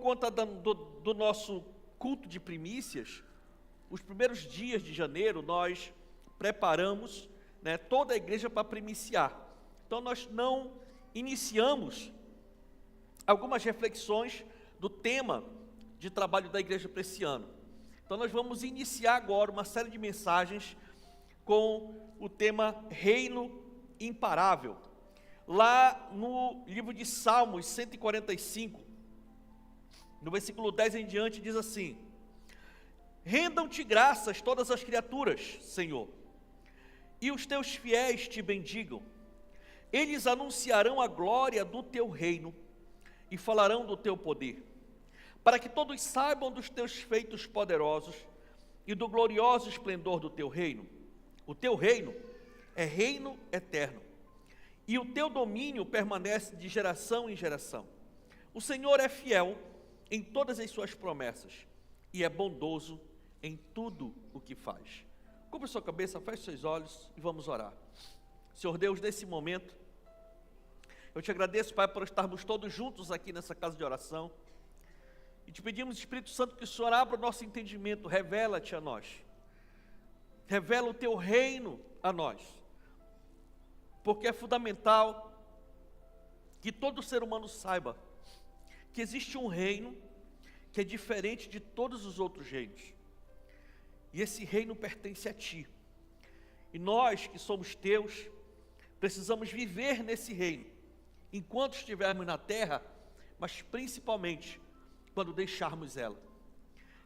conta do nosso culto de primícias, os primeiros dias de janeiro nós preparamos, né, toda a igreja para primiciar. Então nós não iniciamos algumas reflexões do tema de trabalho da igreja para esse ano. Então nós vamos iniciar agora uma série de mensagens com o tema Reino Imparável. Lá no livro de Salmos 145, no versículo 10 em diante, diz assim: rendam-te graças todas as criaturas, Senhor, e os teus fiéis te bendigam. Eles anunciarão a glória do teu reino e falarão do teu poder, para que todos saibam dos teus feitos poderosos e do glorioso esplendor do teu reino. O teu reino é reino eterno, e o teu domínio permanece de geração em geração. O Senhor é fiel em todas as suas promessas e é bondoso em tudo o que faz. Cubra sua cabeça, feche seus olhos e vamos orar. Senhor Deus, nesse momento, eu te agradeço, Pai, por estarmos todos juntos aqui nessa casa de oração. E te pedimos, Espírito Santo, que o Senhor abra o nosso entendimento, revela-te a nós. Revela o teu reino a nós. Porque é fundamental que todo ser humano saiba que existe um reino que é diferente de todos os outros reinos. E esse reino pertence a ti. E nós que somos teus, precisamos viver nesse reino, enquanto estivermos na terra, mas principalmente quando deixarmos ela.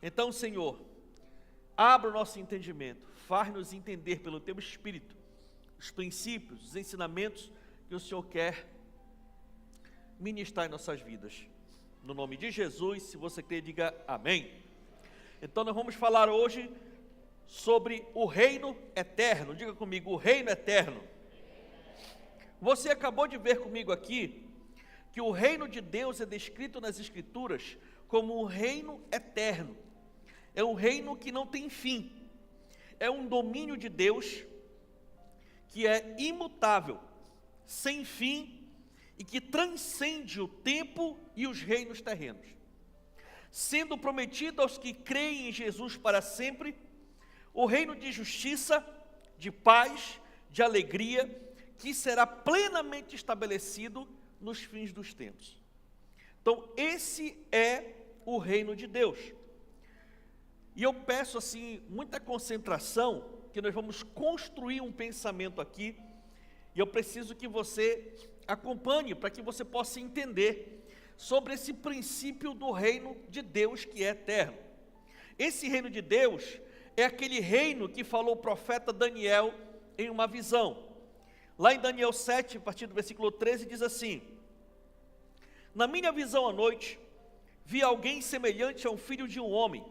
Então, Senhor, abra o nosso entendimento, faz-nos entender pelo teu Espírito os princípios, os ensinamentos que o Senhor quer ministrar em nossas vidas. No nome de Jesus, se você crê, diga amém. Então nós vamos falar hoje sobre o reino eterno. Diga comigo, o reino eterno. Você acabou de ver comigo aqui que o reino de Deus é descrito nas Escrituras como um reino eterno. É um reino que não tem fim. É um domínio de Deus que é imutável, sem fim e que transcende o tempo e os reinos terrenos, sendo prometido aos que creem em Jesus para sempre, o reino de justiça, de paz, de alegria, que será plenamente estabelecido nos fins dos tempos. Então, esse é o reino de Deus. E eu peço, assim, muita concentração, que nós vamos construir um pensamento aqui, e eu preciso que você acompanhe, para que você possa entender sobre esse princípio do reino de Deus que é eterno. Esse reino de Deus é aquele reino que falou o profeta Daniel em uma visão. Lá em Daniel 7, a partir do versículo 13, diz assim: na minha visão à noite, vi alguém semelhante a um filho de um homem,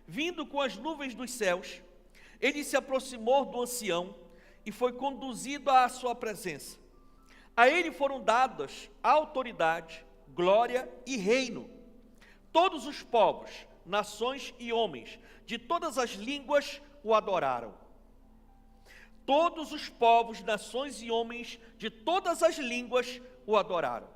vindo com as nuvens dos céus. Ele se aproximou do ancião e foi conduzido à sua presença. A ele foram dadas autoridade, glória e reino. Todos os povos, nações e homens, de todas as línguas, o adoraram. Todos os povos, nações e homens, de todas as línguas, o adoraram.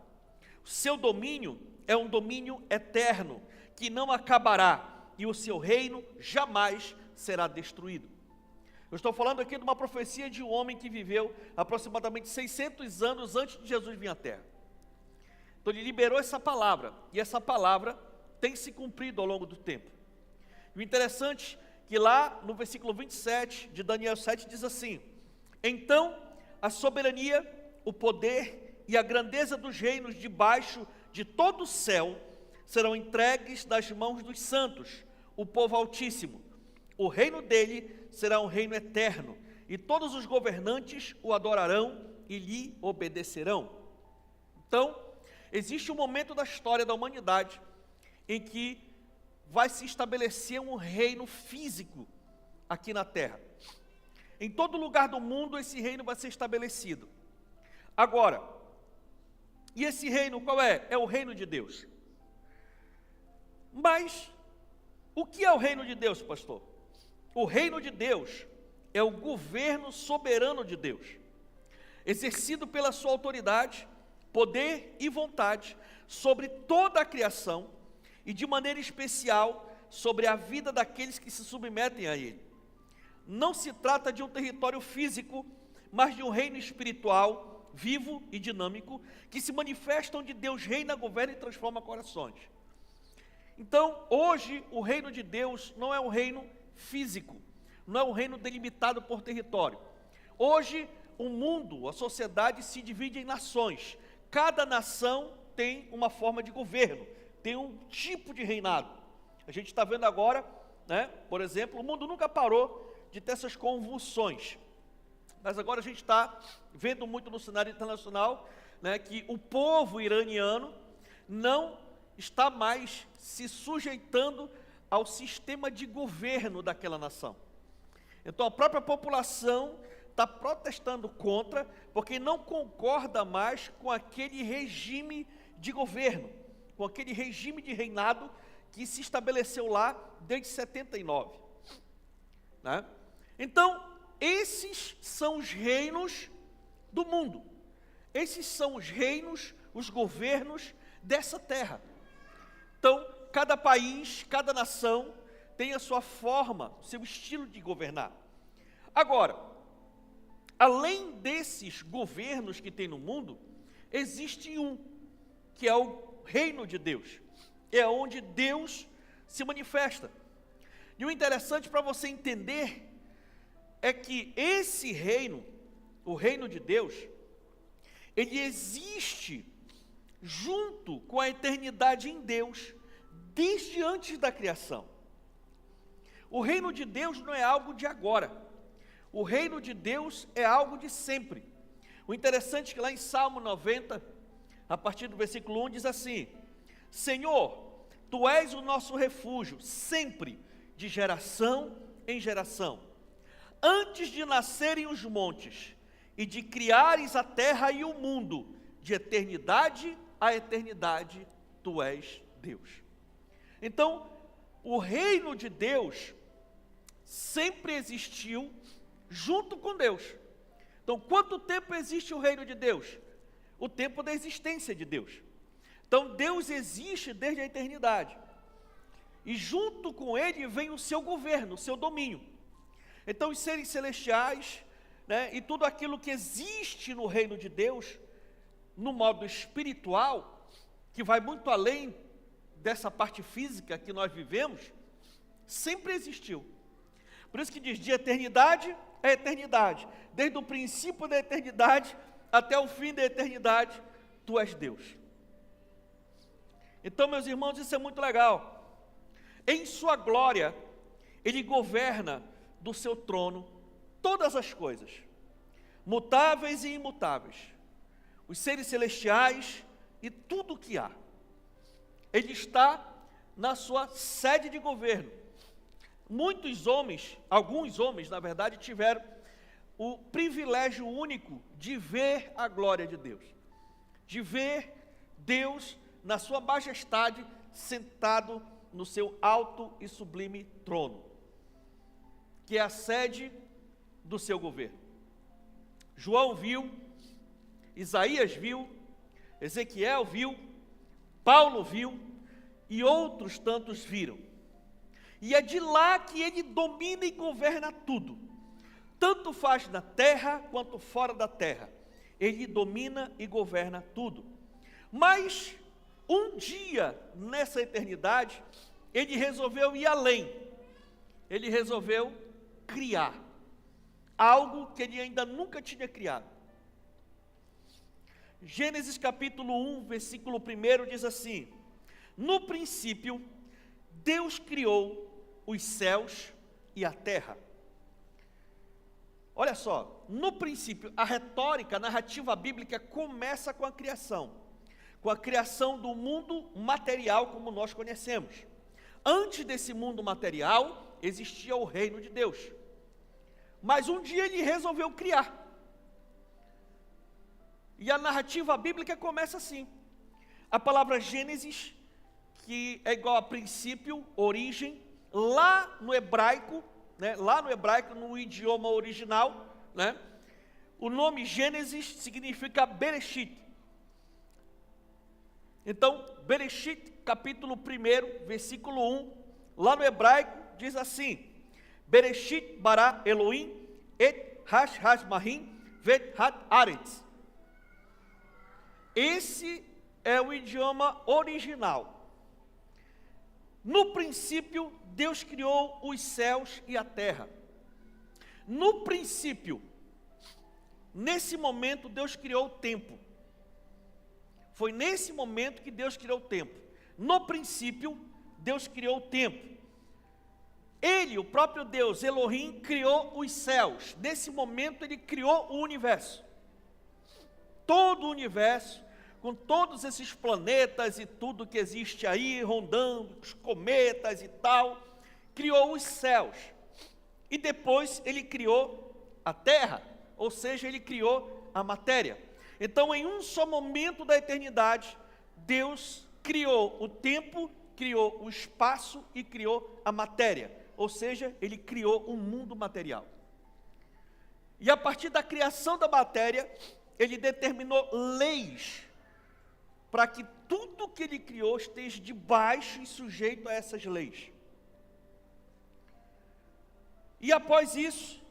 O seu domínio é um domínio eterno, que não acabará, e o seu reino jamais será destruído. Eu estou falando aqui de uma profecia de um homem que viveu aproximadamente 600 anos antes de Jesus vir à Terra. Então ele liberou essa palavra, e essa palavra tem se cumprido ao longo do tempo. E o interessante é que lá no versículo 27 de Daniel 7 diz assim: então a soberania, o poder e a grandeza dos reinos debaixo de todo o céu serão entregues das mãos dos santos, o povo altíssimo. O reino dele será um reino eterno, e todos os governantes o adorarão e lhe obedecerão. Então, existe um momento da história da humanidade em que vai se estabelecer um reino físico aqui na terra. Em todo lugar do mundo esse reino vai ser estabelecido. Agora, e esse reino qual é? É o reino de Deus. Mas, o que é o reino de Deus, pastor? O reino de Deus é o governo soberano de Deus, exercido pela sua autoridade, poder e vontade sobre toda a criação e de maneira especial sobre a vida daqueles que se submetem a ele. Não se trata de um território físico, mas de um reino espiritual, vivo e dinâmico, que se manifesta onde Deus reina, governa e transforma corações. Então, hoje, o reino de Deus não é um reino físico, não é um reino delimitado por território. Hoje, o mundo, a sociedade se divide em nações. Cada nação tem uma forma de governo, tem um tipo de reinado. A gente está vendo agora, né, por exemplo, o mundo nunca parou de ter essas convulsões. Mas agora a gente está vendo muito no cenário internacional, né, que o povo iraniano não está mais se sujeitando ao sistema de governo daquela nação. Então a própria população está protestando contra, porque não concorda mais com aquele regime de governo, com aquele regime de reinado que se estabeleceu lá desde 79. Né? Então, esses são os reinos do mundo. Esses são os reinos, os governos dessa terra. Então, cada país, cada nação tem a sua forma, o seu estilo de governar. Agora, além desses governos que tem no mundo, existe um, que é o reino de Deus. É onde Deus se manifesta. E o interessante para você entender é que esse reino, o reino de Deus, ele existe junto com a eternidade em Deus, desde antes da criação. O reino de Deus não é algo de agora. O reino de Deus é algo de sempre. O interessante é que lá em Salmo 90, a partir do versículo 1, diz assim: Senhor, Tu és o nosso refúgio, sempre, de geração em geração. Antes de nascerem os montes, e de criares a terra e o mundo, de eternidade a eternidade, Tu és Deus. Então, o reino de Deus sempre existiu junto com Deus. Então, quanto tempo existe o reino de Deus? O tempo da existência de Deus. Então, Deus existe desde a eternidade. E junto com Ele vem o seu governo, o seu domínio. Então, os seres celestiais, né, e tudo aquilo que existe no reino de Deus, no modo espiritual, que vai muito além dessa parte física que nós vivemos, sempre existiu. Por isso que diz, de eternidade a eternidade, desde o princípio da eternidade até o fim da eternidade, Tu és Deus. Então, meus irmãos, isso é muito legal. Em sua glória, Ele governa do seu trono todas as coisas, mutáveis e imutáveis, os seres celestiais e tudo o que há. Ele está na sua sede de governo. Muitos homens, alguns homens, na verdade, tiveram o privilégio único de ver a glória de Deus, de ver Deus na sua majestade, sentado no seu alto e sublime trono, que é a sede do seu governo. João viu, Isaías viu, Ezequiel viu, Paulo viu e outros tantos viram. E é de lá que ele domina e governa tudo. Tanto faz na terra quanto fora da terra. Ele domina e governa tudo. Mas um dia, nessa eternidade, ele resolveu ir além. Ele resolveu criar algo que ele ainda nunca tinha criado. Gênesis capítulo 1, versículo 1 diz assim: no princípio, Deus criou os céus e a terra. Olha só, no princípio, a retórica, a narrativa bíblica começa com a criação do mundo material como nós conhecemos. Antes desse mundo material, existia o reino de Deus. Mas um dia ele resolveu criar. E a narrativa bíblica começa assim. A palavra Gênesis, que é igual a princípio, origem, lá no hebraico, né, no idioma original, né, o nome Gênesis significa Bereshit. Então, Bereshit, capítulo 1, versículo 1, lá no hebraico, diz assim: Bereshit bara Elohim et hash-hash-mahim vet hat-aretz. Esse é o idioma original. No princípio, Deus criou os céus e a terra. No princípio, nesse momento, Deus criou o tempo. Foi nesse momento que Deus criou o tempo. No princípio, Deus criou o tempo. Ele, o próprio Deus, Elohim, criou os céus. Nesse momento, Ele criou o universo. Todo o universo, com todos esses planetas e tudo que existe aí, rondando, os cometas e tal, criou os céus. E depois Ele criou a terra, ou seja, Ele criou a matéria. Então, em um só momento da eternidade, Deus criou o tempo, criou o espaço e criou a matéria. Ou seja, Ele criou um mundo material. E a partir da criação da matéria, Ele determinou leis para que tudo que Ele criou esteja debaixo e sujeito a essas leis. E após isso,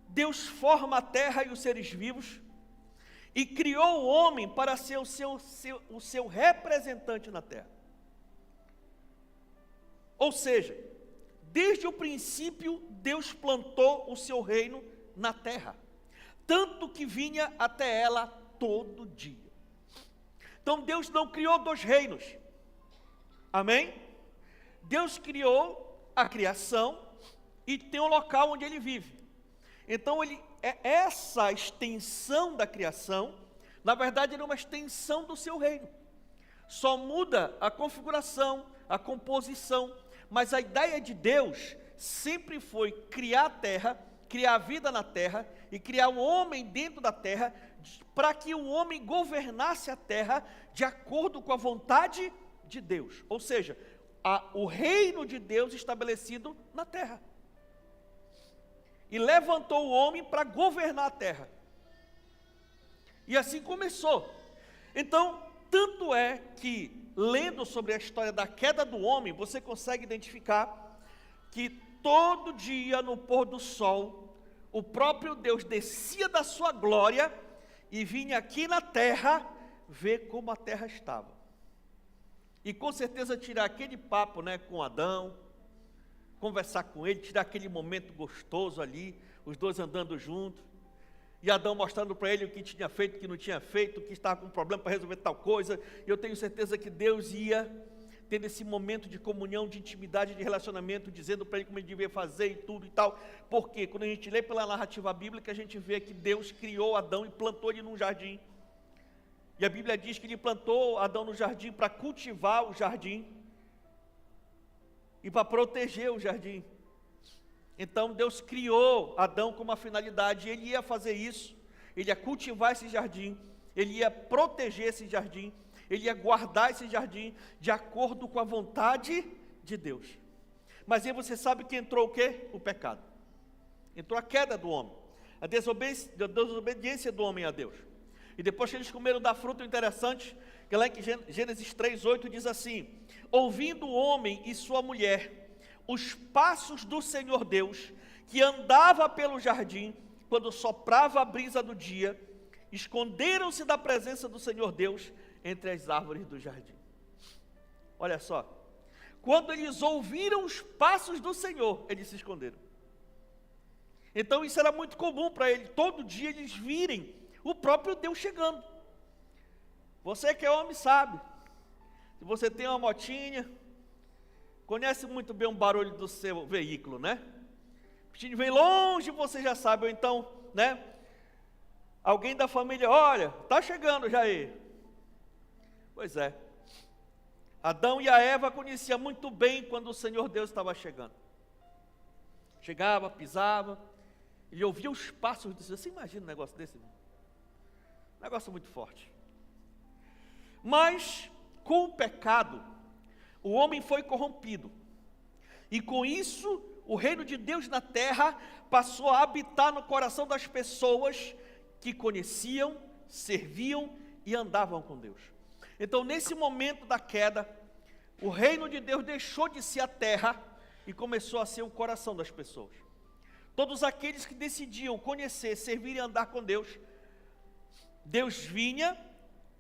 Deus forma a terra e os seres vivos e criou o homem para ser o seu representante na terra. Ou seja, desde o princípio, Deus plantou o seu reino na terra, tanto que vinha até ela todo dia. Então Deus não criou dois reinos, amém? Deus criou a criação e tem um local onde Ele vive. Então essa extensão da criação, na verdade, é uma extensão do seu reino. Só muda a configuração, a composição, mas a ideia de Deus sempre foi criar a terra, criar a vida na terra e criar o homem dentro da terra, para que o homem governasse a terra de acordo com a vontade de Deus. Ou seja, o reino de Deus estabelecido na terra. E levantou o homem para governar a terra. E assim começou. Então, tanto é que, lendo sobre a história da queda do homem, você consegue identificar que todo dia no pôr do sol, o próprio Deus descia da sua glória e vinha aqui na terra ver como a terra estava. E com certeza tirar aquele papo, com Adão, conversar com ele, tirar aquele momento gostoso ali, os dois andando juntos, e Adão mostrando para ele o que tinha feito, o que não tinha feito, o que estava com problema para resolver tal coisa. E eu tenho certeza que Deus ia tendo esse momento de comunhão, de intimidade, de relacionamento, dizendo para ele como ele devia fazer e tudo e tal. Porque quando a gente lê pela narrativa bíblica, a gente vê que Deus criou Adão e plantou ele num jardim. E a Bíblia diz que Ele plantou Adão no jardim para cultivar o jardim e para proteger o jardim. Então Deus criou Adão com uma finalidade, Ele ia fazer isso, Ele ia cultivar esse jardim, Ele ia proteger esse jardim, Ele ia guardar esse jardim de acordo com a vontade de Deus. Mas aí você sabe que entrou o quê? O pecado. Entrou a queda do homem, a desobediência do homem a Deus. E depois que eles comeram da fruta, interessante, que lá em Gênesis 3:8 diz assim: ouvindo o homem e sua mulher os passos do Senhor Deus, que andava pelo jardim, quando soprava a brisa do dia, esconderam-se da presença do Senhor Deus entre as árvores do jardim. Olha só, quando eles ouviram os passos do Senhor, eles se esconderam. Então isso era muito comum para eles, todo dia eles virem o próprio Deus chegando. Você que é homem sabe, se você tem uma motinha, conhece muito bem o barulho do seu veículo, né? O bichinho vem longe, você já sabe, ou então, alguém da família, olha, está chegando já aí. Pois é, Adão e a Eva conheciam muito bem quando o Senhor Deus estava chegando. Chegava, pisava, ele ouvia os passos do Senhor. Você imagina um negócio desse? Negócio muito forte. Mas, com o pecado, o homem foi corrompido. E com isso, o reino de Deus na terra passou a habitar no coração das pessoas que conheciam, serviam e andavam com Deus. Então, nesse momento da queda, o reino de Deus deixou de ser a terra e começou a ser o coração das pessoas. Todos aqueles que decidiam conhecer, servir e andar com Deus, Deus vinha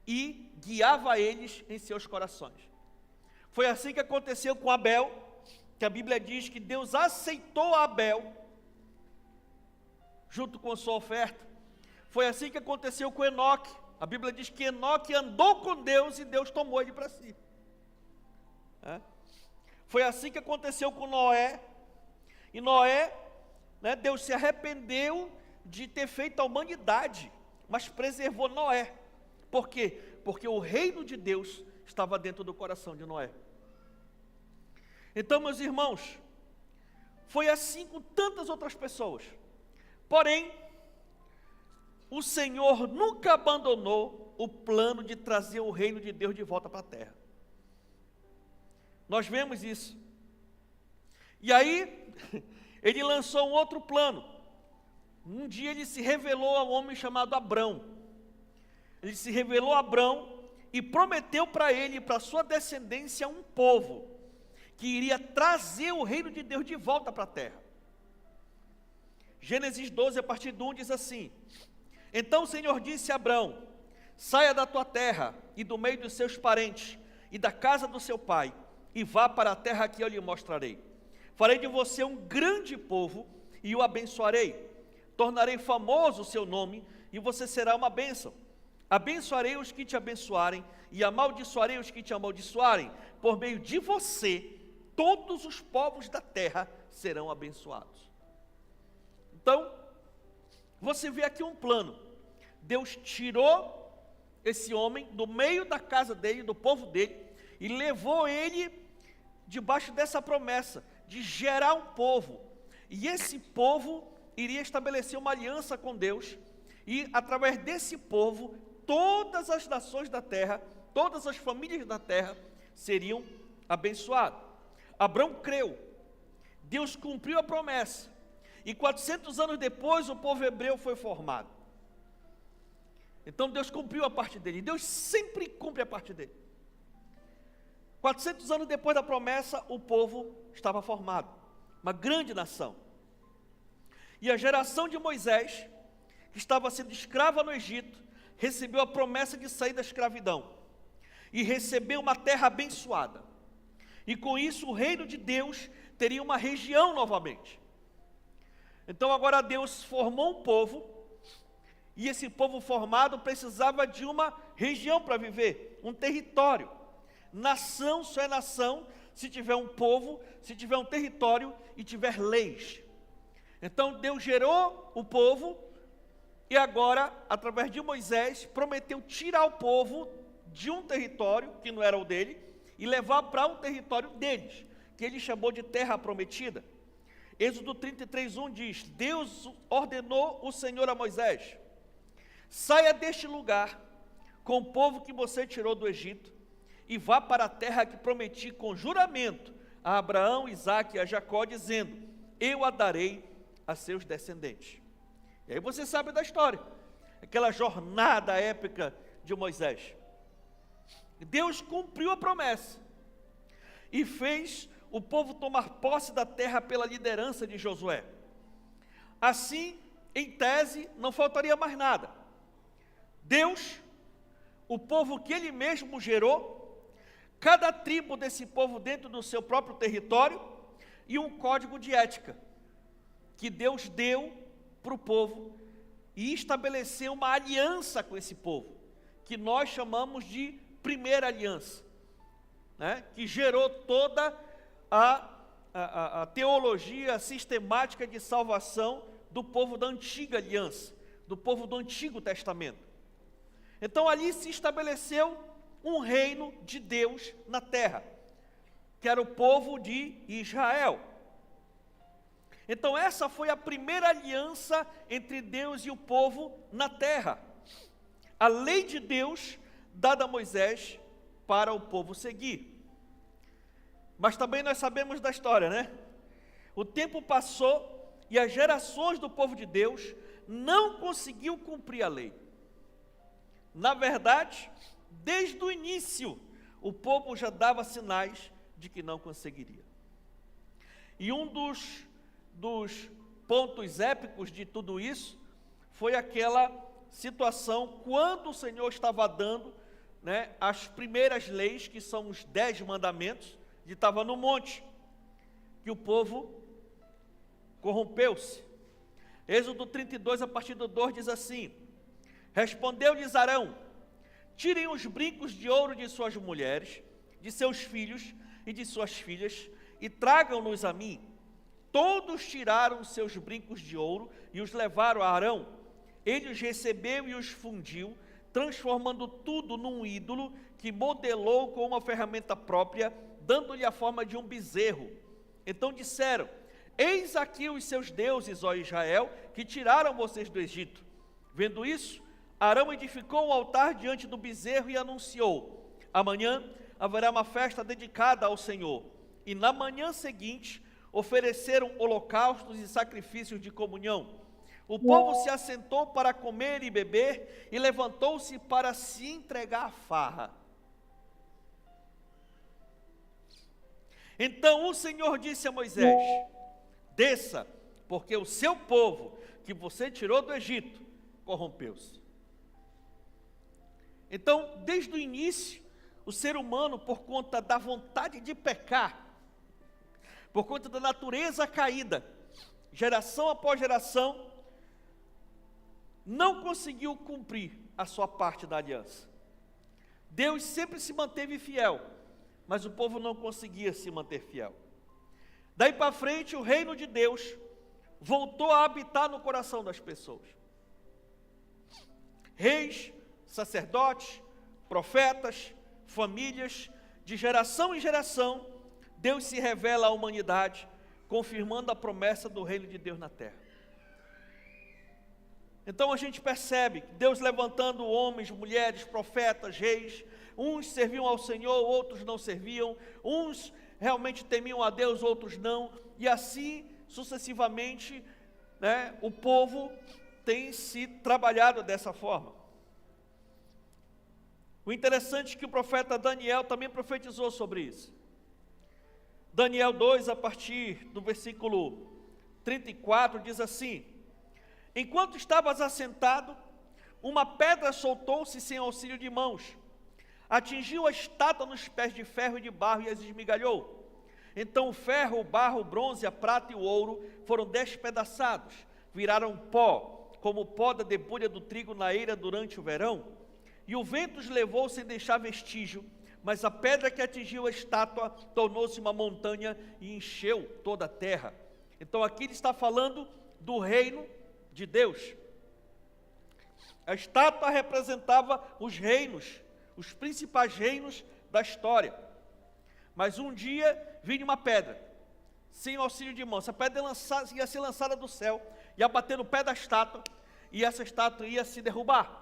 e guiava eles em seus corações. Foi assim que aconteceu com Abel, que a Bíblia diz que Deus aceitou Abel junto com a sua oferta. Foi assim que aconteceu com Enoque. A Bíblia diz que Enoque andou com Deus e Deus tomou ele para si. Foi assim que aconteceu com Noé. E Noé, Deus se arrependeu de ter feito a humanidade, mas preservou Noé. Por quê? Porque o reino de Deus estava dentro do coração de Noé. Então, meus irmãos, foi assim com tantas outras pessoas. Porém, o Senhor nunca abandonou o plano de trazer o reino de Deus de volta para a terra. Nós vemos isso. E aí, ele lançou um outro plano. Um dia ele se revelou a um homem chamado Abrão. Ele se revelou a Abrão e prometeu para ele e para sua descendência um povo que iria trazer o reino de Deus de volta para a terra. Gênesis 12, a partir do 1, diz assim: Então o Senhor disse a Abrão: Saia da tua terra e do meio dos seus parentes e da casa do seu pai, e vá para a terra que eu lhe mostrarei. Farei de você um grande povo e o abençoarei. Tornarei famoso o seu nome e você será uma bênção. Abençoarei os que te abençoarem e amaldiçoarei os que te amaldiçoarem. Por meio de você, todos os povos da terra serão abençoados. Então, você vê aqui um plano. Deus tirou esse homem do meio da casa dele, do povo dele, e levou ele debaixo dessa promessa de gerar um povo. E esse povo iria estabelecer uma aliança com Deus, e através desse povo, todas as nações da terra, todas as famílias da terra seriam abençoadas. Abrão creu, Deus cumpriu a promessa, e 400 anos depois o povo hebreu foi formado. Então Deus cumpriu a parte dele, Deus sempre cumpre a parte dele. 400 anos depois da promessa, o povo estava formado, uma grande nação. E a geração de Moisés, que estava sendo escrava no Egito, recebeu a promessa de sair da escravidão e recebeu uma terra abençoada. E com isso o reino de Deus teria uma região novamente. Então agora Deus formou um povo, e esse povo formado precisava de uma região para viver, um território. Nação só é nação se tiver um povo, se tiver um território e tiver leis. Então Deus gerou o povo, e agora, através de Moisés, prometeu tirar o povo de um território, que não era o dele, e levar para um território deles, que ele chamou de terra prometida. Êxodo 33:1 diz: Deus ordenou o Senhor a Moisés: Saia deste lugar com o povo que você tirou do Egito, e vá para a terra que prometi com juramento a Abraão, Isaque e a Jacó, dizendo: Eu a darei a seus descendentes. E aí você sabe da história, aquela jornada épica de Moisés. Deus cumpriu a promessa e fez o povo tomar posse da terra pela liderança de Josué. Assim, em tese, não faltaria mais nada. Deus, o povo que ele mesmo gerou, cada tribo desse povo dentro do seu próprio território, e um código de ética que Deus deu para o povo e estabeleceu uma aliança com esse povo, que nós chamamos de primeira aliança, que gerou toda a teologia sistemática de salvação do povo da antiga aliança, do povo do Antigo Testamento. Então ali se estabeleceu um reino de Deus na terra, que era o povo de Israel. Então essa foi a primeira aliança entre Deus e o povo na terra. A lei de Deus dada a Moisés para o povo seguir. Mas também nós sabemos da história, O tempo passou e as gerações do povo de Deus não conseguiu cumprir a lei. Na verdade, desde o início, o povo já dava sinais de que não conseguiria. E um dos pontos épicos de tudo isso foi aquela situação quando o Senhor estava dando, as primeiras leis, que são os 10 mandamentos, que estava no monte, que o povo corrompeu-se. Êxodo 32, a partir do 2, diz assim: respondeu-lhes Arão: tirem os brincos de ouro de suas mulheres, de seus filhos e de suas filhas, e tragam-nos a mim. Todos tiraram seus brincos de ouro e os levaram a Arão. Ele os recebeu e os fundiu, transformando tudo num ídolo que modelou com uma ferramenta própria, dando-lhe a forma de um bezerro. Então disseram: eis aqui os seus deuses, ó Israel, que tiraram vocês do Egito. Vendo isso, Arão edificou um altar diante do bezerro e anunciou: amanhã haverá uma festa dedicada ao Senhor. E na manhã seguinte ofereceram holocaustos e sacrifícios de comunhão. O povo se assentou para comer e beber e levantou-se para se entregar à farra. Então o Senhor disse a Moisés: desça, porque o seu povo, que você tirou do Egito, corrompeu-se. Então, desde o início, o ser humano, por conta da vontade de pecar, por conta da natureza caída, geração após geração, não conseguiu cumprir a sua parte da aliança. Deus sempre se manteve fiel, mas o povo não conseguia se manter fiel. Daí para frente, o reino de Deus voltou a habitar no coração das pessoas. Reis, sacerdotes, profetas, famílias, de geração em geração, Deus se revela à humanidade, confirmando a promessa do reino de Deus na terra. Então a gente percebe Deus levantando homens, mulheres, profetas, reis. Uns serviam ao Senhor, outros não serviam. Uns realmente temiam a Deus, outros não. E assim sucessivamente, o povo tem se trabalhado dessa forma. O interessante é que o profeta Daniel também profetizou sobre isso. Daniel 2, a partir do versículo 34, diz assim: enquanto estavas assentado, uma pedra soltou-se sem auxílio de mãos, atingiu a estátua nos pés de ferro e de barro e as esmigalhou. Então o ferro, o barro, o bronze, a prata e o ouro foram despedaçados, viraram pó, como o pó da debulha do trigo na eira durante o verão. E o vento os levou sem deixar vestígio, mas a pedra que atingiu a estátua tornou-se uma montanha e encheu toda a terra. Então aqui ele está falando do reino de Deus. A estátua representava os reinos, os principais reinos da história. Mas um dia vinha uma pedra, sem auxílio de mão. Essa pedra ia ser lançada do céu, ia bater no pé da estátua, e essa estátua ia se derrubar.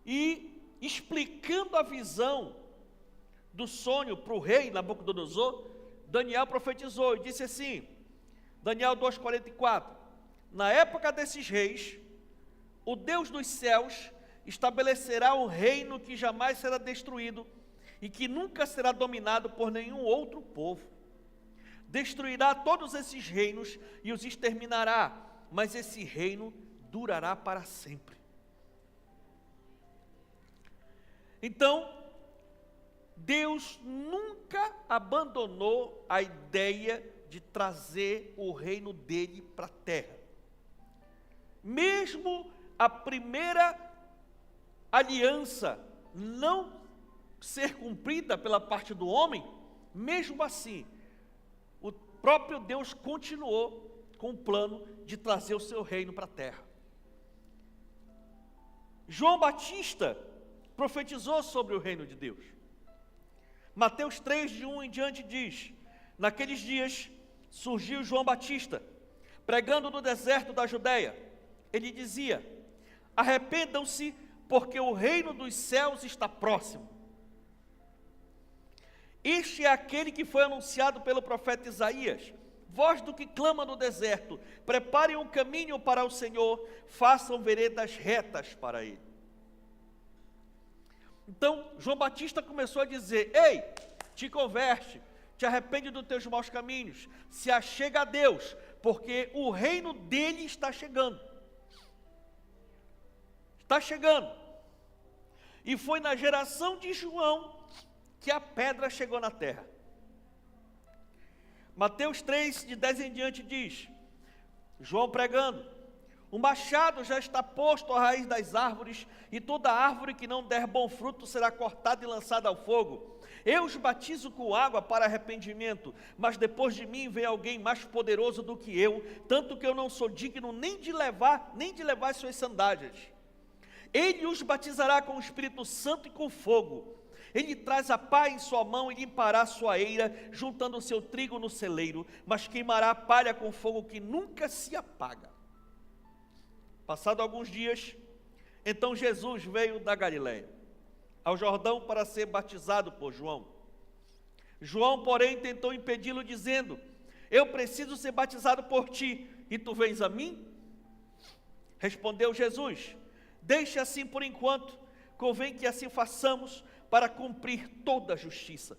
E explicando a visão do sonho para o rei Nabucodonosor, Daniel profetizou e disse assim, Daniel 2,44: na época desses reis, o Deus dos céus estabelecerá um reino que jamais será destruído e que nunca será dominado por nenhum outro povo. Destruirá todos esses reinos e os exterminará, mas esse reino durará para sempre. Então, Deus nunca abandonou a ideia de trazer o reino dele para a terra. Mesmo a primeira aliança não ser cumprida pela parte do homem, mesmo assim, o próprio Deus continuou com o plano de trazer o seu reino para a terra. João Batista profetizou sobre o reino de Deus. Mateus 3, de 1 em diante diz: naqueles dias surgiu João Batista, pregando no deserto da Judeia. Ele dizia: arrependam-se, porque o reino dos céus está próximo. Este é aquele que foi anunciado pelo profeta Isaías: voz do que clama no deserto, preparem um caminho para o Senhor, façam veredas retas para ele. Então, João Batista começou a dizer: ei, te converte, te arrepende dos teus maus caminhos, se achega a Deus, porque o reino dele está chegando. Está chegando. E foi na geração de João que a pedra chegou na terra. Mateus 3, de 10 em diante diz, João pregando: o machado já está posto à raiz das árvores, e toda árvore que não der bom fruto será cortada e lançada ao fogo. Eu os batizo com água para arrependimento, mas depois de mim vem alguém mais poderoso do que eu, tanto que eu não sou digno nem de levar as suas sandálias. Ele os batizará com o Espírito Santo e com fogo. Ele traz a pá em sua mão e limpará a sua eira, juntando o seu trigo no celeiro, mas queimará a palha com fogo que nunca se apaga. Passado alguns dias, então Jesus veio da Galiléia ao Jordão para ser batizado por João. João, porém, tentou impedi-lo, dizendo: eu preciso ser batizado por ti, e tu vens a mim? Respondeu Jesus: deixe assim por enquanto, convém que assim façamos para cumprir toda a justiça.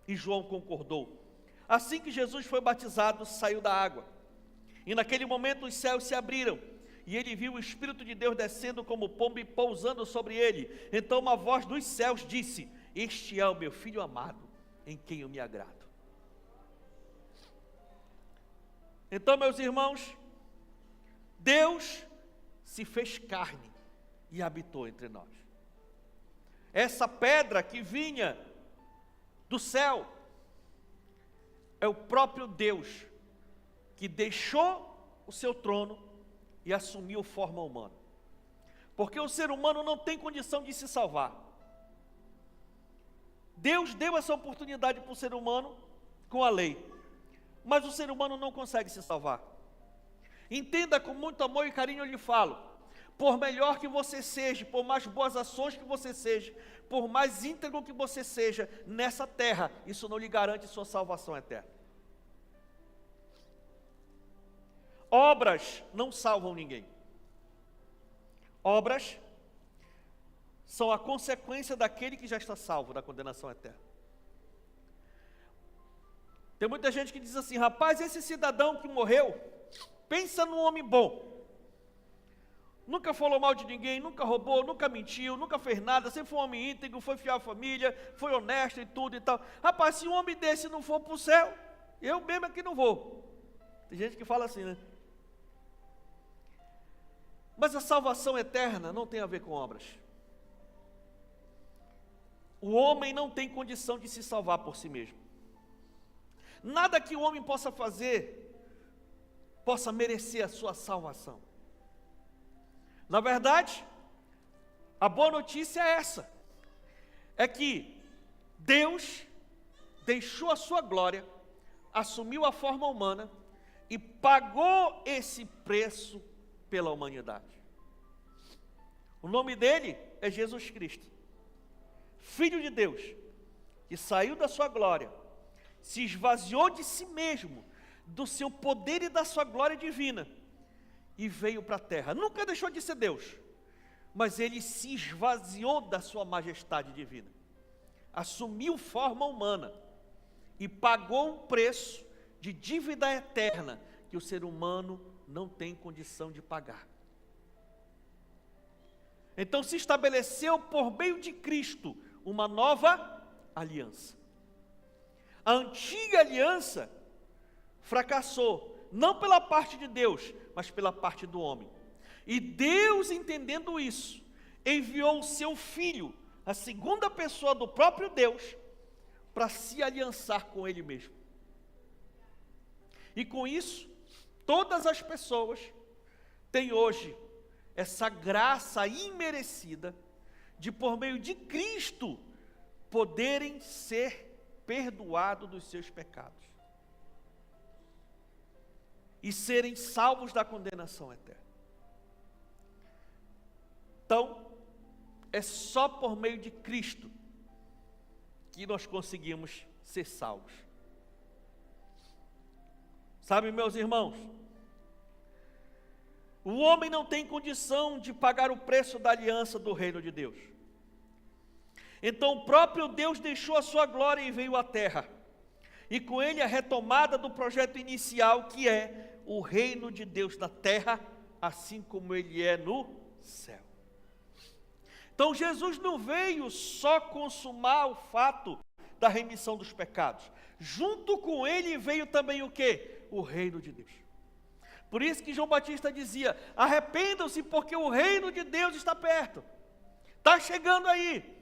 E João concordou. Assim que Jesus foi batizado, saiu da água. E naquele momento os céus se abriram, e ele viu o Espírito de Deus descendo como pomba e pousando sobre ele. Então uma voz dos céus disse: este é o meu Filho amado, em quem eu me agrado. Então, meus irmãos, Deus se fez carne e habitou entre nós. Essa pedra que vinha do céu é o próprio Deus que deixou o seu trono e assumiu forma humana. Porque o ser humano não tem condição de se salvar. Deus deu essa oportunidade para o ser humano com a lei, mas o ser humano não consegue se salvar. Entenda, com muito amor e carinho eu lhe falo: por melhor que você seja, por mais boas ações que você seja, por mais íntegro que você seja nessa terra, isso não lhe garante sua salvação eterna. Obras não salvam ninguém. Obras são a consequência daquele que já está salvo da condenação eterna. Tem muita gente que diz assim: rapaz, esse cidadão que morreu, pensa num homem bom. Nunca falou mal de ninguém, nunca roubou, nunca mentiu, nunca fez nada, sempre foi um homem íntegro, foi fiel à família, foi honesto e tudo e tal. Rapaz, se um homem desse não for para o céu, eu mesmo aqui não vou. Tem gente que fala assim, né? Mas a salvação eterna não tem a ver com obras. O homem não tem condição de se salvar por si mesmo. Nada que o homem possa fazer possa merecer a sua salvação. Na verdade, a boa notícia é essa: é que Deus deixou a sua glória, assumiu a forma humana e pagou esse preço pela humanidade. O nome dele é Jesus Cristo, Filho de Deus, que saiu da sua glória, se esvaziou de si mesmo, do seu poder e da sua glória divina, e veio para a terra. Nunca deixou de ser Deus, mas ele se esvaziou da sua majestade divina, assumiu forma humana e pagou um preço de dívida eterna que o ser humano não tem condição de pagar. Então se estabeleceu por meio de Cristo uma nova aliança. A antiga aliança fracassou, não pela parte de Deus, mas pela parte do homem. E Deus, entendendo isso, enviou o seu Filho, a segunda pessoa do próprio Deus, para se aliançar com Ele mesmo. E com isso, todas as pessoas têm hoje essa graça imerecida de, por meio de Cristo, poderem ser perdoados dos seus pecados e serem salvos da condenação eterna. Então, é só por meio de Cristo que nós conseguimos ser salvos. Sabe, meus irmãos, o homem não tem condição de pagar o preço da aliança do reino de Deus. Então o próprio Deus deixou a sua glória e veio à terra. E com ele a retomada do projeto inicial, que é o reino de Deus na terra, assim como ele é no céu. Então Jesus não veio só consumar o fato da remissão dos pecados. Junto com ele veio também o quê? O reino de Deus. Por isso que João Batista dizia: arrependam-se, porque o reino de Deus está perto. Está chegando aí.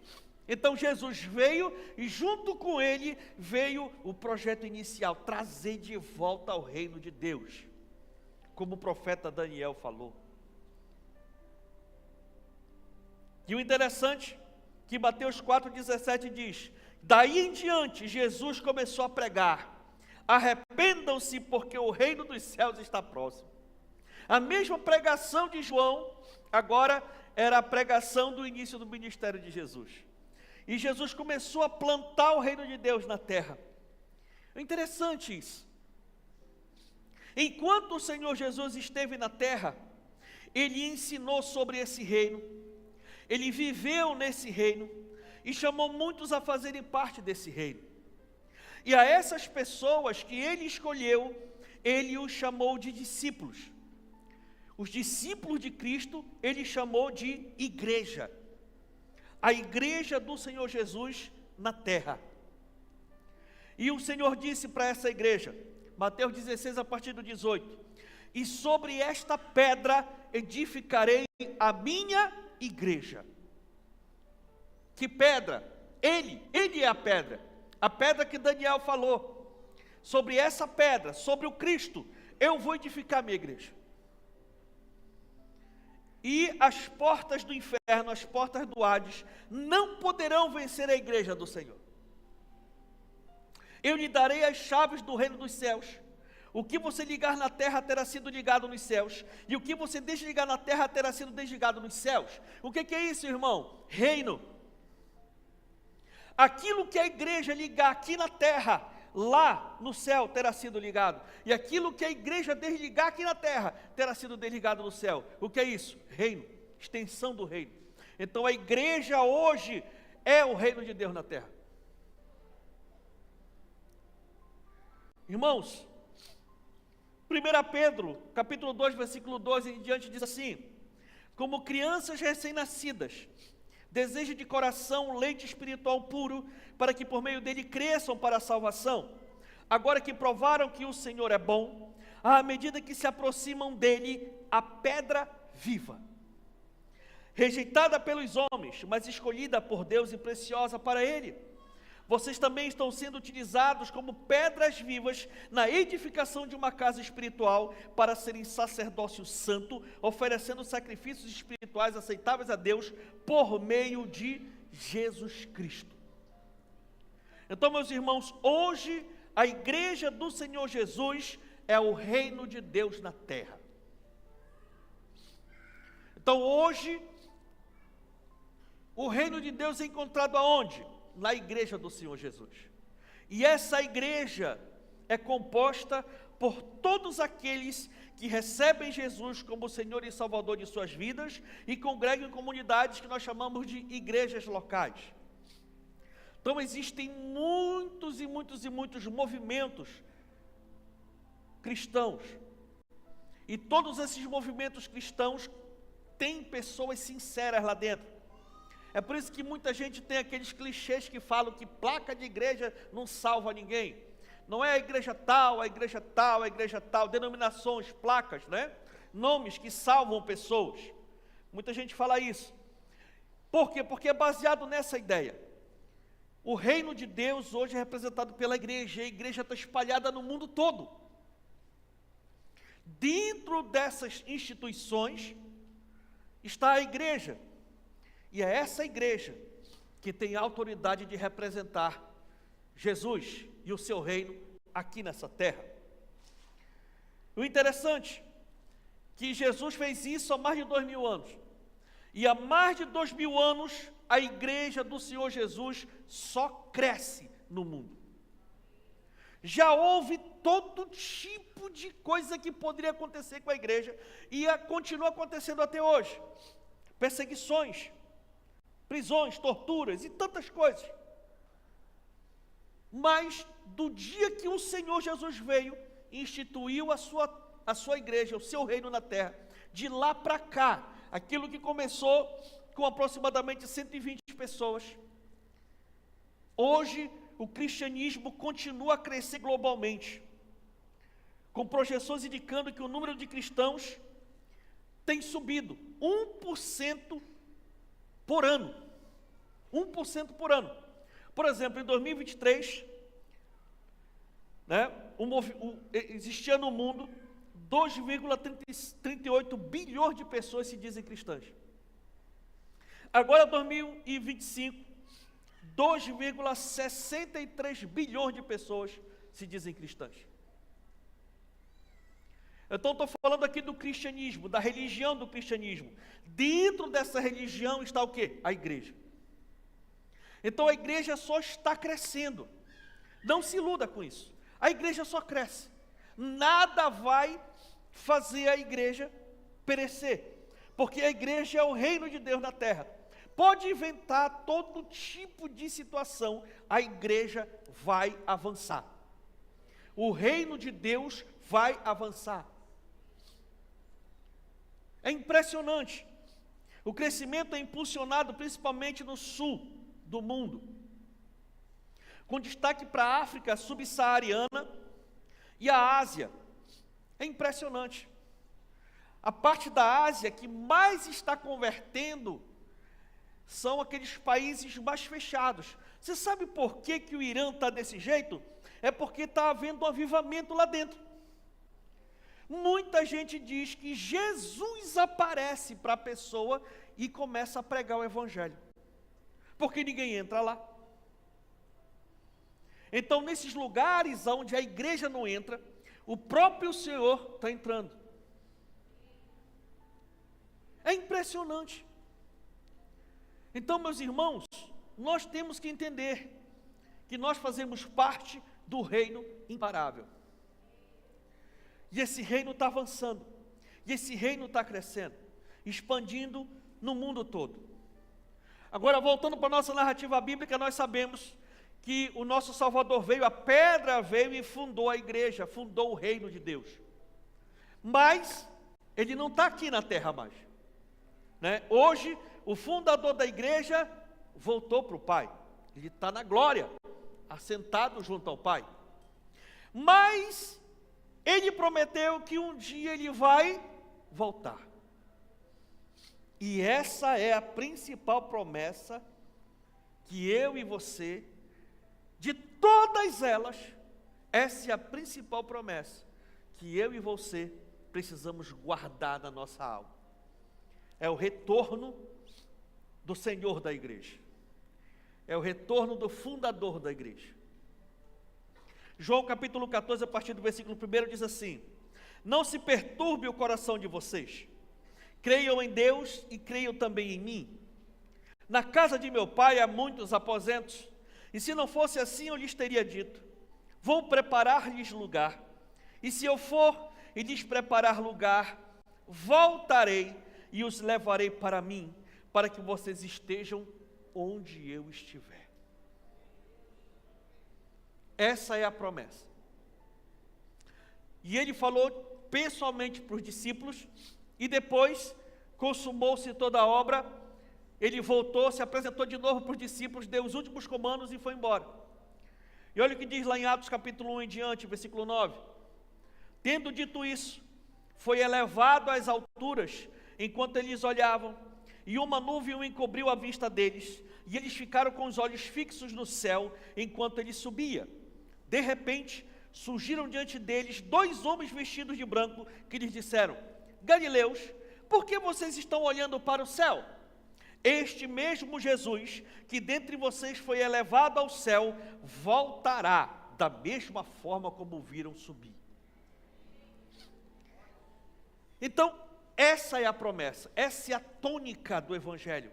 Então Jesus veio e junto com ele veio o projeto inicial, trazer de volta ao reino de Deus, como o profeta Daniel falou. E o interessante, que Mateus 4,17 diz: daí em diante Jesus começou a pregar: arrependam-se, porque o reino dos céus está próximo. A mesma pregação de João, agora era a pregação do início do ministério de Jesus. E Jesus começou a plantar o reino de Deus na terra. É interessante isso. Enquanto o Senhor Jesus esteve na terra, ele ensinou sobre esse reino, ele viveu nesse reino e chamou muitos a fazerem parte desse reino. E a essas pessoas que ele escolheu, ele os chamou de discípulos. Os discípulos de Cristo, ele chamou de igreja. A igreja do Senhor Jesus na terra. E o Senhor disse para essa igreja, Mateus 16 a partir do 18: e sobre esta pedra edificarei a minha igreja. Que pedra? Ele é a pedra que Daniel falou. Sobre essa pedra, sobre o Cristo, eu vou edificar a minha igreja. E as portas do inferno, as portas do Hades, não poderão vencer a igreja do Senhor. Eu lhe darei as chaves do reino dos céus. O que você ligar na terra terá sido ligado nos céus, e o que você desligar na terra terá sido desligado nos céus. O que é isso, irmão? Reino. Aquilo que a igreja ligar aqui na terra, lá no céu terá sido ligado, e aquilo que a igreja desligar aqui na terra, terá sido desligado no céu. O que é isso? Reino, extensão do reino. Então a igreja hoje é o reino de Deus na terra. Irmãos, 1 Pedro, capítulo 2, versículo 12 em diante, diz assim: como crianças recém-nascidas, deseja de coração o leite espiritual puro, para que por meio dele cresçam para a salvação. Agora que provaram que o Senhor é bom, à medida que se aproximam dele, a pedra viva, rejeitada pelos homens, mas escolhida por Deus e preciosa para ele. Vocês também estão sendo utilizados como pedras vivas na edificação de uma casa espiritual, para serem sacerdócio santo, oferecendo sacrifícios espirituais aceitáveis a Deus por meio de Jesus Cristo. Então, meus irmãos, hoje a igreja do Senhor Jesus é o reino de Deus na terra. Então, hoje, o reino de Deus é encontrado aonde? Na igreja do Senhor Jesus. E essa igreja é composta por todos aqueles que recebem Jesus como Senhor e Salvador de suas vidas e congregam em comunidades que nós chamamos de igrejas locais. Então existem muitos e muitos movimentos cristãos. E todos esses movimentos cristãos têm pessoas sinceras lá dentro. É por isso que muita gente tem aqueles clichês que falam que placa de igreja não salva ninguém. Não é a igreja tal, a igreja tal, a igreja tal, denominações, placas, né? Nomes que salvam pessoas. Muita gente fala isso. Por quê? Porque é baseado nessa ideia. O reino de Deus hoje é representado pela igreja, e a igreja está espalhada no mundo todo. Dentro dessas instituições está a igreja. E é essa igreja que tem a autoridade de representar Jesus e o seu reino aqui nessa terra. O interessante é que Jesus fez isso há mais de 2000 anos. E há mais de 2000 anos, a igreja do Senhor Jesus só cresce no mundo. Já houve todo tipo de coisa que poderia acontecer com a igreja, e continua acontecendo até hoje. Perseguições, prisões, torturas e tantas coisas. Mas do dia que o Senhor Jesus veio e instituiu a sua igreja, o seu reino na terra, de lá para cá, aquilo que começou com aproximadamente 120 pessoas, hoje o cristianismo continua a crescer globalmente, com projeções indicando que o número de cristãos tem subido 1% por ano. 1% por ano. Por exemplo, em 2023, existia no mundo 2,38 bilhões de pessoas se dizem cristãs. Agora, 2025, 2,63 bilhões de pessoas se dizem cristãs. Então, estou falando aqui do cristianismo, da religião do cristianismo. Dentro dessa religião está o quê? A igreja. Então, a igreja só está crescendo. Não se iluda com isso. A igreja só cresce. Nada vai fazer a igreja perecer, porque a igreja é o reino de Deus na terra. Pode inventar todo tipo de situação, a igreja vai avançar. O reino de Deus vai avançar. É impressionante. O crescimento é impulsionado principalmente no sul do mundo, com destaque para a África subsaariana e a Ásia. É impressionante. A parte da Ásia que mais está convertendo são aqueles países mais fechados. Você sabe por que o Irã está desse jeito? É porque está havendo um avivamento lá dentro. Muita gente diz que Jesus aparece para a pessoa e começa a pregar o evangelho, porque ninguém entra lá. Então, nesses lugares onde a igreja não entra, o próprio Senhor está entrando. É impressionante. Então, meus irmãos, nós temos que entender que nós fazemos parte do reino imparável. E esse reino está avançando, e esse reino está crescendo, expandindo no mundo todo. Agora, voltando para a nossa narrativa bíblica, nós sabemos que o nosso Salvador veio, a pedra veio e fundou a igreja, fundou o reino de Deus. Mas ele não está aqui na terra mais, né? Hoje, o fundador da igreja voltou para o Pai, ele está na glória, assentado junto ao Pai. Mas ele prometeu que um dia ele vai voltar. E essa é a principal promessa que eu e você, de todas elas, essa é a principal promessa que eu e você precisamos guardar na nossa alma. É o retorno do Senhor da igreja. É o retorno do fundador da igreja. João capítulo 14, a partir do versículo 1, diz assim: não se perturbe o coração de vocês. Creiam em Deus e creiam também em mim. Na casa de meu pai há muitos aposentos, e se não fosse assim eu lhes teria dito: vou preparar-lhes lugar. E se eu for e lhes preparar lugar, voltarei e os levarei para mim, para que vocês estejam onde eu estiver. Essa é a promessa. E ele falou pessoalmente para os discípulos, e depois, consumou-se toda a obra, ele voltou, se apresentou de novo para os discípulos, deu os últimos comandos e foi embora. E olha o que diz lá em Atos capítulo 1 em diante, versículo 9. Tendo dito isso, foi elevado às alturas, enquanto eles olhavam, e uma nuvem o encobriu a vista deles, e eles ficaram com os olhos fixos no céu, enquanto ele subia. De repente, surgiram diante deles 2 homens vestidos de branco, que lhes disseram: Galileus, por que vocês estão olhando para o céu? Este mesmo Jesus, que dentre vocês foi elevado ao céu, voltará da mesma forma como o viram subir. Então, essa é a promessa, essa é a tônica do Evangelho.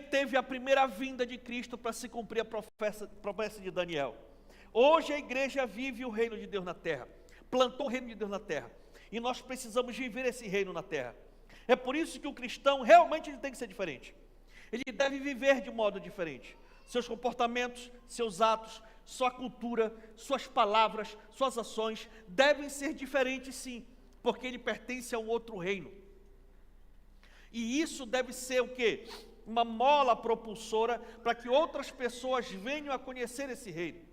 Teve a primeira vinda de Cristo para se cumprir a promessa de Daniel. Hoje a igreja vive o reino de Deus na terra, plantou o reino de Deus na terra, e nós precisamos viver esse reino na terra. É por isso que o cristão realmente ele tem que ser diferente. Ele deve viver de modo diferente. Seus comportamentos, seus atos, sua cultura, suas palavras, suas ações devem ser diferentes, sim, porque ele pertence a um outro reino. E isso deve ser o quê? Uma mola propulsora para que outras pessoas venham a conhecer esse reino.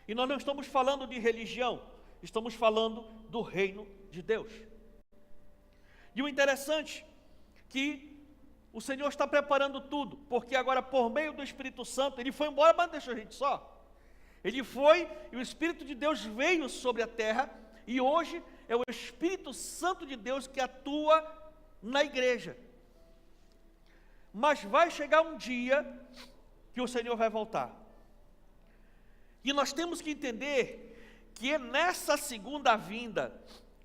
E nós não estamos falando de religião, estamos falando do reino de Deus. E o interessante é que o Senhor está preparando tudo, porque agora por meio do Espírito Santo, Ele foi embora, mas não deixou a gente só. Ele foi e o Espírito de Deus veio sobre a terra, e hoje é o Espírito Santo de Deus que atua na igreja. Mas vai chegar um dia que o Senhor vai voltar. E nós temos que entender que nessa segunda vinda,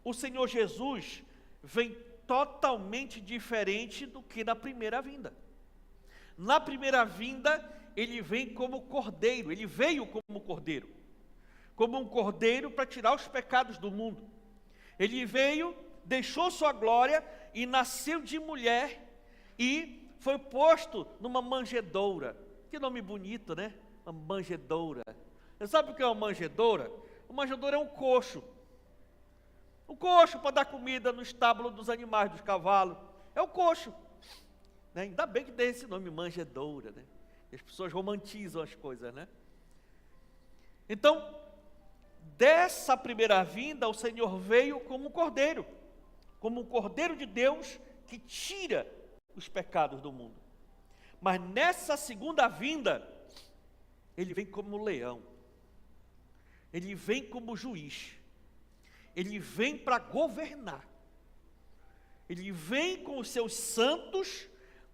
o Senhor Jesus vem totalmente diferente do que na primeira vinda. Na primeira vinda, ele vem como cordeiro, ele veio como um cordeiro para tirar os pecados do mundo. Ele veio, deixou sua glória e nasceu de mulher e foi posto numa manjedoura. Que nome bonito, né? Uma manjedoura. Você sabe o que é uma manjedoura? Uma manjedoura é um coxo. Um coxo para dar comida no estábulo dos animais, dos cavalos. É o coxo. Né? Ainda bem que tem esse nome, manjedoura, né? As pessoas romantizam as coisas, né? Então, dessa primeira vinda, o Senhor veio como um cordeiro de Deus que tira os pecados do mundo. Mas nessa segunda vinda, ele vem como leão. Ele vem como juiz. Ele vem para governar. Ele vem com os seus santos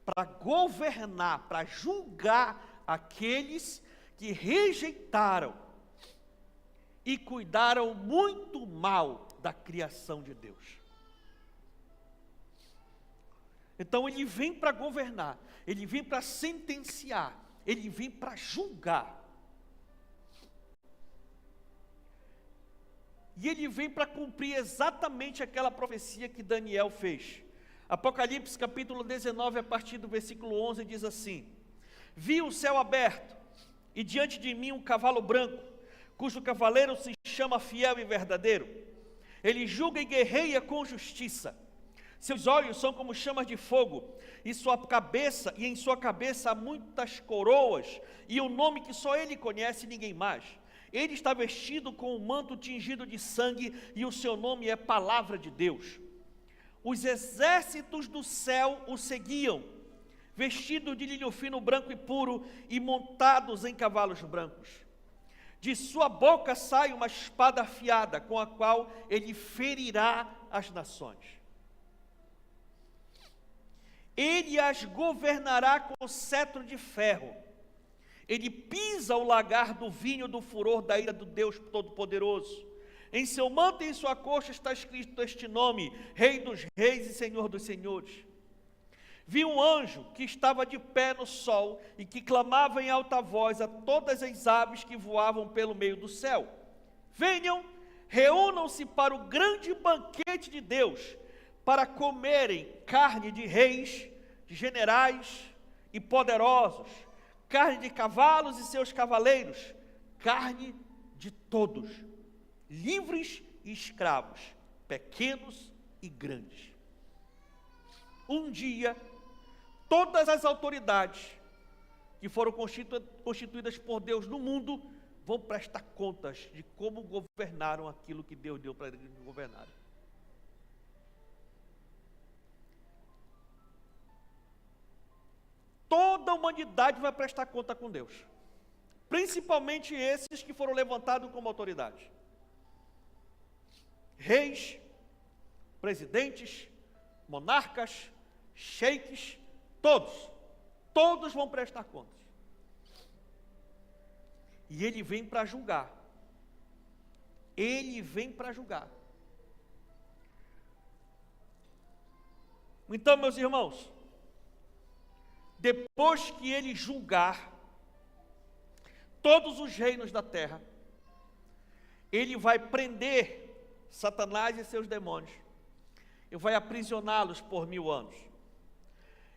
para governar, para julgar aqueles que rejeitaram e cuidaram muito mal da criação de Deus. Então ele vem para governar, ele vem para sentenciar, ele vem para julgar. E ele vem para cumprir exatamente aquela profecia que Daniel fez. Apocalipse capítulo 19, a partir do versículo 11, diz assim: Vi o céu aberto, e diante de mim um cavalo branco, cujo cavaleiro se chama Fiel e Verdadeiro. Ele julga e guerreia com justiça. Seus olhos são como chamas de fogo, e em sua cabeça há muitas coroas, e o nome que só ele conhece e ninguém mais. Ele está vestido com um manto tingido de sangue, e o seu nome é Palavra de Deus. Os exércitos do céu o seguiam, vestidos de linho fino, branco e puro, e montados em cavalos brancos. De sua boca sai uma espada afiada, com a qual ele ferirá as nações. Ele as governará com cetro de ferro. Ele pisa o lagar do vinho do furor da ira do Deus Todo-Poderoso. Em seu manto e em sua coxa está escrito este nome: Rei dos Reis e Senhor dos Senhores. Vi um anjo que estava de pé no sol e que clamava em alta voz a todas as aves que voavam pelo meio do céu: Venham, reúnam-se para o grande banquete de Deus, para comerem carne de reis, de generais e poderosos, carne de cavalos e seus cavaleiros, carne de todos, livres e escravos, pequenos e grandes. Um dia, todas as autoridades que foram constituídas por Deus no mundo vão prestar contas de como governaram aquilo que Deus deu para eles governarem. Toda a humanidade vai prestar conta com Deus, principalmente esses que foram levantados como autoridade. Reis, presidentes, monarcas, sheiks, todos vão prestar contas. E ele vem para julgar. Ele vem para julgar. Então, meus irmãos, depois que ele julgar todos os reinos da terra, ele vai prender Satanás e seus demônios, e vai aprisioná-los por 1000 anos.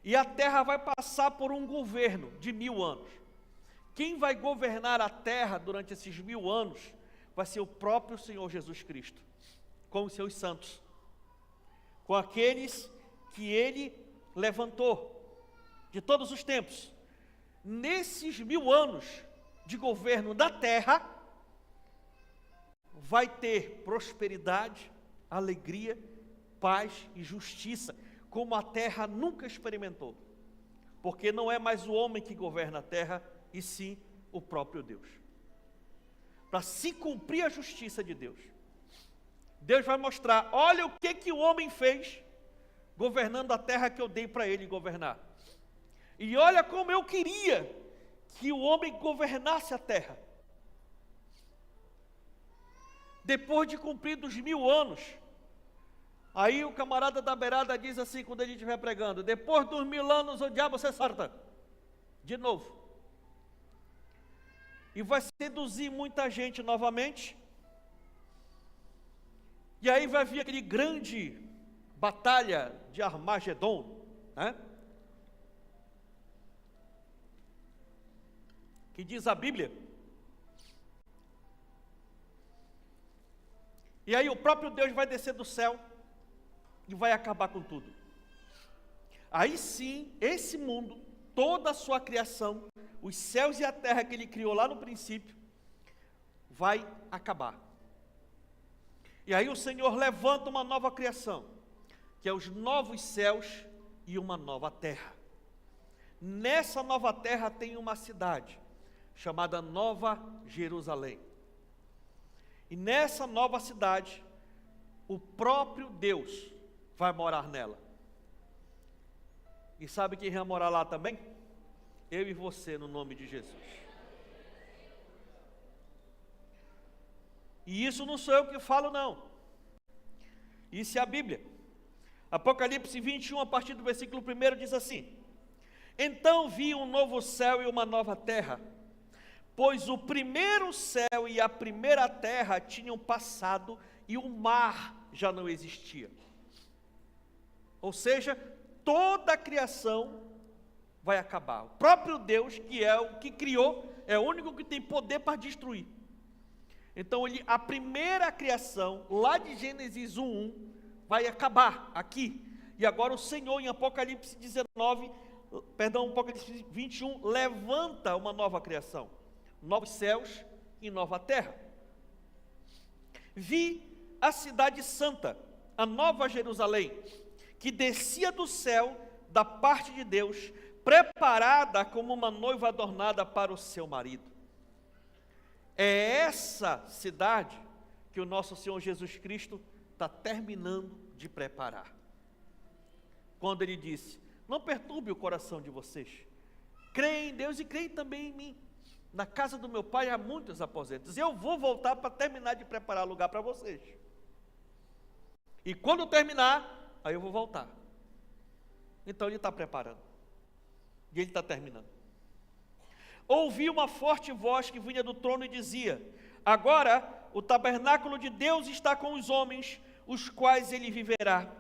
E a terra vai passar por um governo de 1000 anos. Quem vai governar a terra durante esses 1000 anos vai ser o próprio Senhor Jesus Cristo, com os seus santos, com aqueles que Ele levantou de todos os tempos. Nesses 1000 anos de governo da terra, vai ter prosperidade, alegria, paz e justiça, como a terra nunca experimentou, porque não é mais o homem que governa a terra, e sim o próprio Deus. Para se cumprir a justiça de Deus, Deus vai mostrar: olha o que o homem fez governando a terra que eu dei para ele governar, e olha como eu queria que o homem governasse a terra. Depois de cumpridos 1000 anos, aí o camarada da beirada diz assim, quando ele estiver pregando: depois dos 1000 anos o diabo se sarta de novo, e vai seduzir muita gente novamente, e aí vai vir aquele grande batalha de Armagedon, né? Que diz a Bíblia. E aí o próprio Deus vai descer do céu e vai acabar com tudo. Aí sim, esse mundo, toda a sua criação, os céus e a terra que Ele criou lá no princípio, vai acabar. E aí o Senhor levanta uma nova criação, que é os novos céus e uma nova terra. Nessa nova terra tem uma cidade, chamada Nova Jerusalém. E nessa nova cidade, o próprio Deus vai morar nela. E sabe quem vai morar lá também? Eu e você, no nome de Jesus. E isso não sou eu que falo, não. Isso é a Bíblia. Apocalipse 21, a partir do versículo 1, diz assim: então vi um novo céu e uma nova terra, pois o primeiro céu e a primeira terra tinham passado e o mar já não existia. Ou seja, toda a criação vai acabar. O próprio Deus, que é o que criou, é o único que tem poder para destruir. Então a primeira criação, lá de Gênesis 1:1, vai acabar aqui. E agora o Senhor, em Apocalipse 21, levanta uma nova criação. Novos céus e nova terra. Vi a cidade santa, a nova Jerusalém, que descia do céu da parte de Deus, preparada como uma noiva adornada para o seu marido. É essa cidade que o nosso Senhor Jesus Cristo está terminando de preparar. Quando Ele disse: não perturbe o coração de vocês, creem em Deus e creem também em mim. Na casa do meu pai há muitos aposentos. Eu vou voltar para terminar de preparar lugar para vocês. E quando terminar, aí eu vou voltar. Então Ele está preparando. E Ele está terminando. Ouvi uma forte voz que vinha do trono e dizia: agora o tabernáculo de Deus está com os homens, os quais Ele viverá.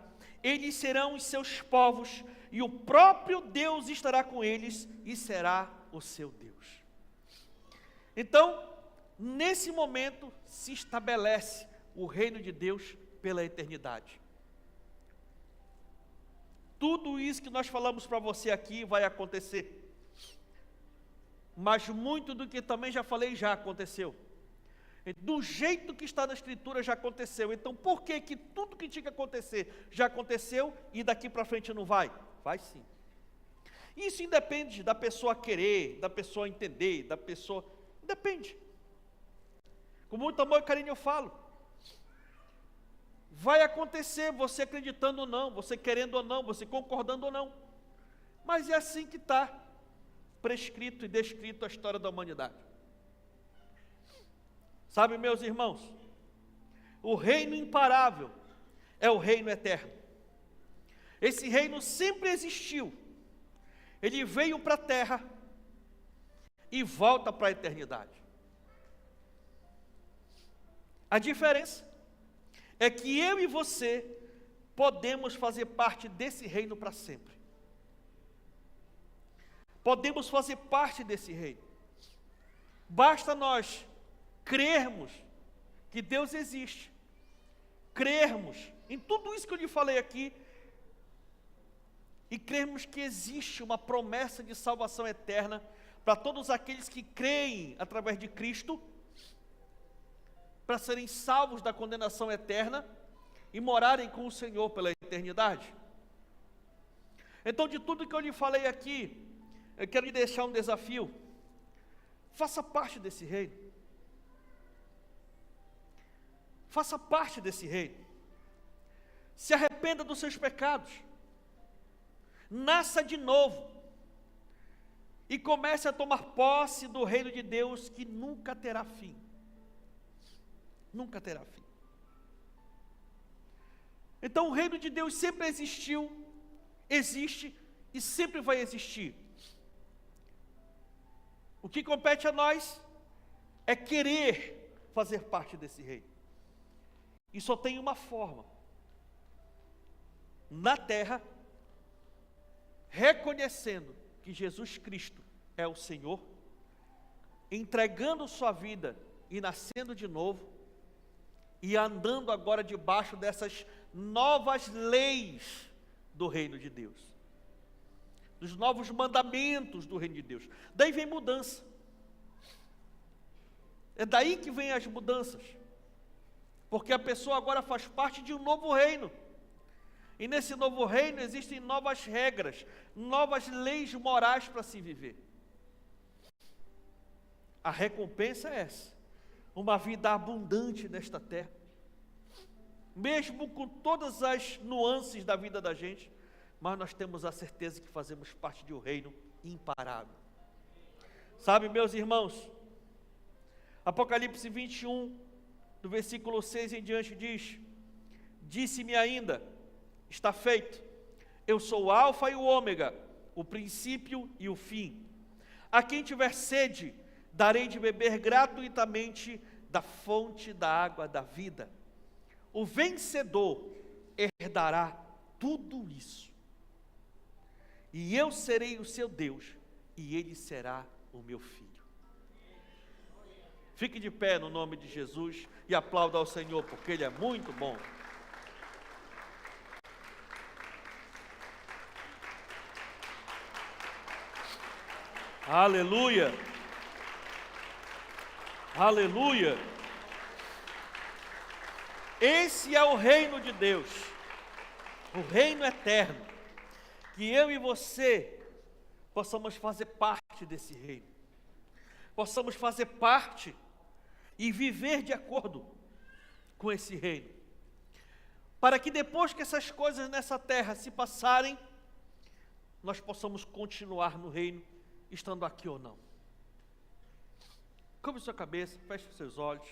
Eles serão os seus povos, e o próprio Deus estará com eles, e será o seu Deus. Então, nesse momento, se estabelece o reino de Deus pela eternidade. Tudo isso que nós falamos para você aqui vai acontecer. Mas muito do que também já falei já aconteceu. Do jeito que está na Escritura já aconteceu. Então por que tudo que tinha que acontecer já aconteceu e daqui para frente não vai? Vai sim. Isso independe da pessoa querer, da pessoa entender, da pessoa... Depende. Com muito amor e carinho eu falo. Vai acontecer, você acreditando ou não, você querendo ou não, você concordando ou não. Mas é assim que está prescrito e descrito a história da humanidade. Sabe, meus irmãos, o reino imparável é o reino eterno. Esse reino sempre existiu. Ele veio para a terra e volta para a eternidade. A diferença é que eu e você podemos fazer parte desse reino para sempre. podemos fazer parte desse reino. Basta nós crermos que Deus existe, crermos em tudo isso que eu lhe falei aqui, e crermos que existe uma promessa de salvação eterna para todos aqueles que creem através de Cristo, para serem salvos da condenação eterna e morarem com o Senhor pela eternidade. Então, de tudo que eu lhe falei aqui, eu quero lhe deixar um desafio. Faça parte desse reino. Faça parte desse reino. Se arrependa dos seus pecados. Nasça de novo. E comece a tomar posse do reino de Deus que nunca terá fim. Nunca terá fim. Então o reino de Deus sempre existiu, existe e sempre vai existir. O que compete a nós é querer fazer parte desse reino. E só tem uma forma: na terra, reconhecendo que Jesus Cristo é o Senhor, entregando sua vida e nascendo de novo, e andando agora debaixo dessas novas leis do reino de Deus, dos novos mandamentos do reino de Deus. Daí vem mudança. É daí que vem as mudanças, porque a pessoa agora faz parte de um novo reino, e nesse novo reino existem novas regras, novas leis morais para se viver. A recompensa é essa: uma vida abundante nesta terra, mesmo com todas as nuances da vida da gente, mas nós temos a certeza que fazemos parte de um reino imparável. Sabe, meus irmãos, Apocalipse 21, do versículo 6 em diante diz: disse-me ainda, está feito, eu sou o alfa e o ômega, o princípio e o fim. A quem tiver sede, darei de beber gratuitamente da fonte da água da vida. O vencedor herdará tudo isso. E eu serei o seu Deus, e ele será o meu filho. Fique de pé no nome de Jesus e aplauda ao Senhor, porque Ele é muito bom. Aleluia! Aleluia! Esse é o reino de Deus, o reino eterno, que eu e você possamos fazer parte desse reino, possamos fazer parte e viver de acordo com esse reino, para que depois que essas coisas nessa terra se passarem, nós possamos continuar no reino, estando aqui ou não. Curve sua cabeça, feche os seus olhos.